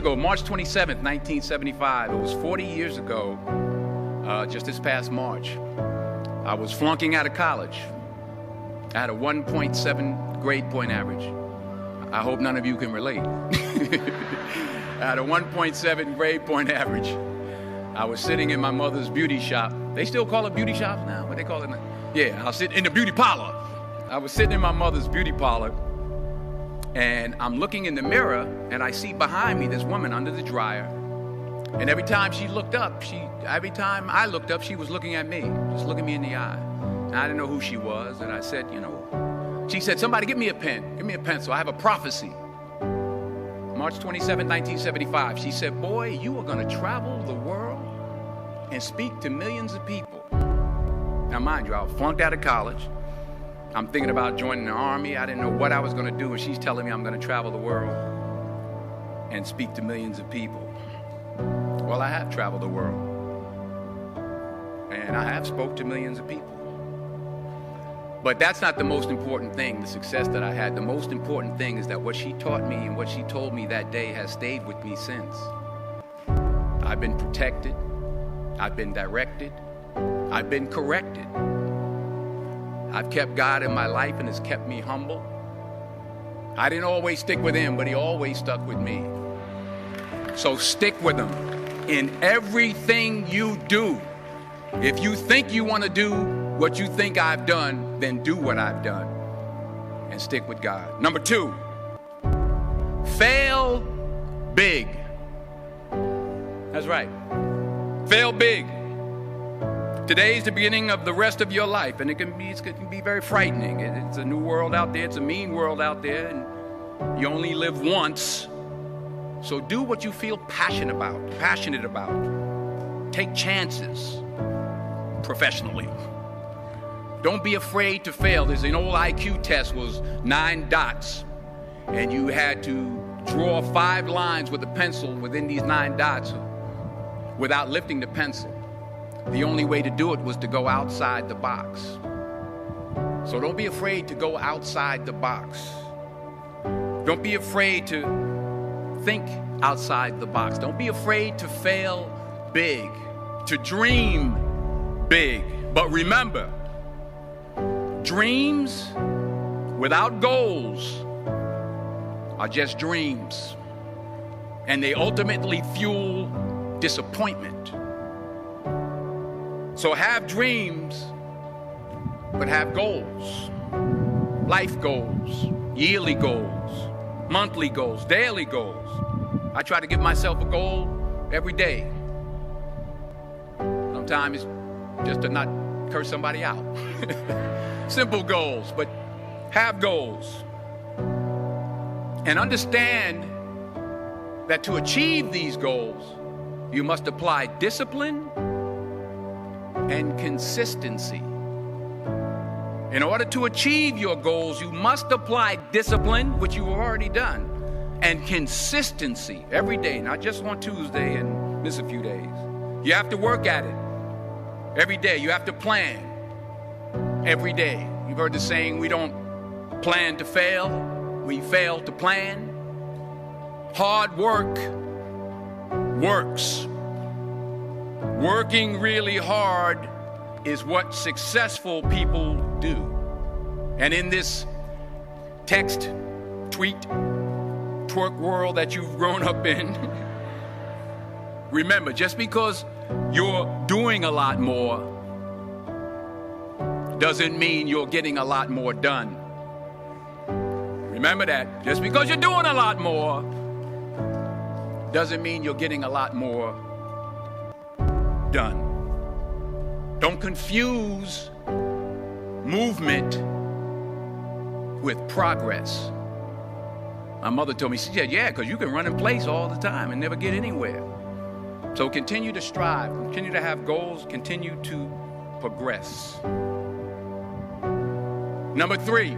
March 27th, 1975. It was 40 years ago, just this past March. I was flunking out of college. I had a 1.7 grade point average. I hope none of you can relate. I had a 1.7 grade point average. I was sitting in my mother's beauty shop. They still call it beauty shops now? What they call it now? Yeah, I was sitting in the beauty parlor. I was sitting in my mother's beauty parlor, and I'm looking in the mirror, and I see behind me this woman under the dryer. And every time she looked up, every time I looked up, she was looking at me, just looking me in the eye. And I didn't know who she was, and I said, she said, somebody give me a pen, give me a pencil, I have a prophecy. March 27, 1975, she said, boy, you are gonna travel the world and speak to millions of people. Now mind you, I was flunked out of college. I'm thinking about joining the army. I didn't know what I was gonna do, and she's telling me I'm gonna travel the world and speak to millions of people. Well, I have traveled the world, and I have spoke to millions of people. But that's not the most important thing, the success that I had. The most important thing is that what she taught me and what she told me that day has stayed with me since. I've been protected, I've been directed, I've been corrected. I've kept God in my life, and it's kept me humble. I didn't always stick with him, but he always stuck with me. So stick with him in everything you do. If you think you want to do what you think I've done, then do what I've done and stick with God. Number 2, fail big. That's right. Fail big. Today's the beginning of the rest of your life, and it can be very frightening. It's a new world out there. It's a mean world out there, and you only live once. So do what you feel passionate about. Take chances professionally. Don't be afraid to fail. There's an old IQ test, was 9 dots, and you had to draw 5 lines with a pencil within these 9 dots without lifting the pencil. The only way to do it was to go outside the box. So don't be afraid to go outside the box. Don't be afraid to think outside the box. Don't be afraid to fail big, to dream big. But remember, dreams without goals are just dreams, and they ultimately fuel disappointment. So have dreams, but have goals. Life goals, yearly goals, monthly goals, daily goals. I try to give myself a goal every day. Sometimes it's just to not curse somebody out. Simple goals, but have goals. And understand that to achieve these goals, you must apply discipline and consistency. In order to achieve your goals, you must apply discipline, which you've already done, and consistency every day, not just on Tuesday and miss a few days. You have to work at it every day. You have to plan every day. You've heard the saying, we don't plan to fail, we fail to plan. Hard work works. Working really hard is what successful people do. And in this text, tweet, twerk world that you've grown up in, remember, just because you're doing a lot more doesn't mean you're getting a lot more done. Remember that. Just because you're doing a lot more doesn't mean you're getting a lot more done. Don't confuse movement with progress. My mother told me, she said, yeah, because you can run in place all the time and never get anywhere. So continue to strive, continue to have goals, continue to progress. Number 3,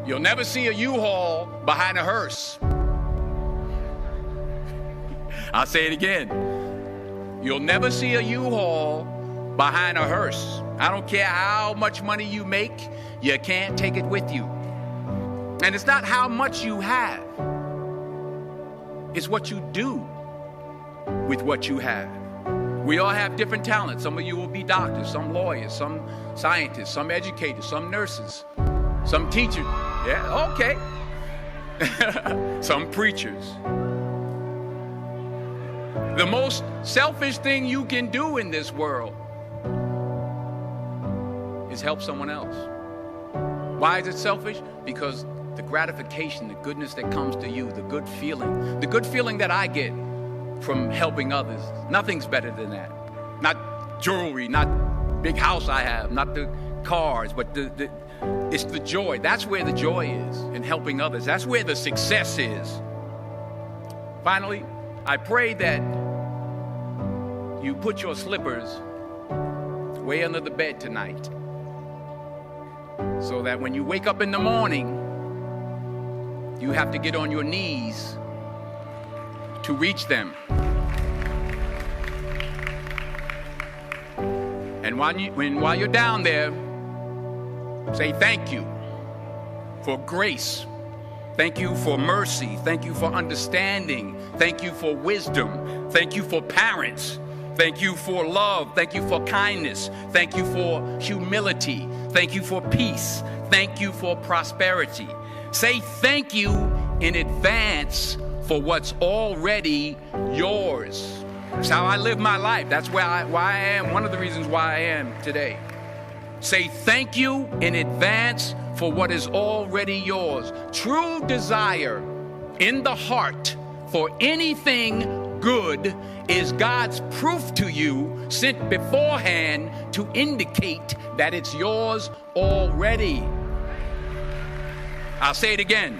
you'll never see a U-Haul behind a hearse. I'll say it again. You'll never see a U-Haul behind a hearse. I don't care how much money you make, you can't take it with you. And it's not how much you have. It's what you do with what you have. We all have different talents. Some of you will be doctors, some lawyers, some scientists, some educators, some nurses, some teachers. Yeah, okay. Some preachers. The most selfish thing you can do in this world is help someone else. Why is it selfish? Because the gratification, the goodness that comes to you, the good feeling that I get from helping others, nothing's better than that. Not jewelry, not big house I have, not the cars, but it's the joy. That's where the joy is, in helping others. That's where the success is. Finally, I pray that you put your slippers way under the bed tonight, so that when you wake up in the morning, you have to get on your knees to reach them. And while you're down there, say thank you for grace. Thank you for mercy. Thank you for understanding. Thank you for wisdom. Thank you for parents. Thank you for love. Thank you for kindness. Thank you for humility. Thank you for peace. Thank you for prosperity. Say thank you in advance for what's already yours. That's how I live my life. That's why I am, one of the reasons why I am today. Say thank you in advance for what is already yours. True desire in the heart for anything good is God's proof to you, sent beforehand to indicate that it's yours already. I'll say it again.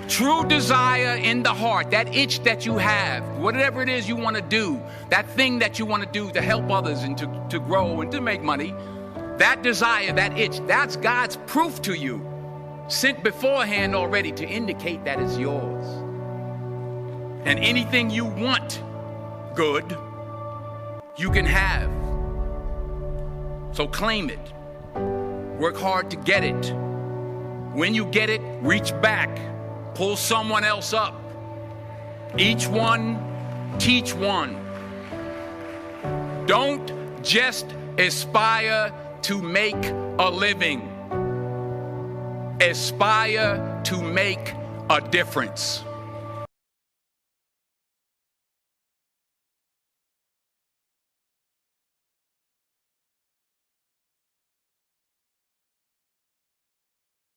True desire in the heart, that itch that you have, whatever it is you want to do, that thing that you want to do to help others and to grow and to make money, that desire, that itch, that's God's proof to you, sent beforehand already to indicate that it's yours. And anything you want good, you can have. So claim it. Work hard to get it. When you get it, reach back. Pull someone else up. Each one, teach one. Don't just aspire to make a living. Aspire to make a difference.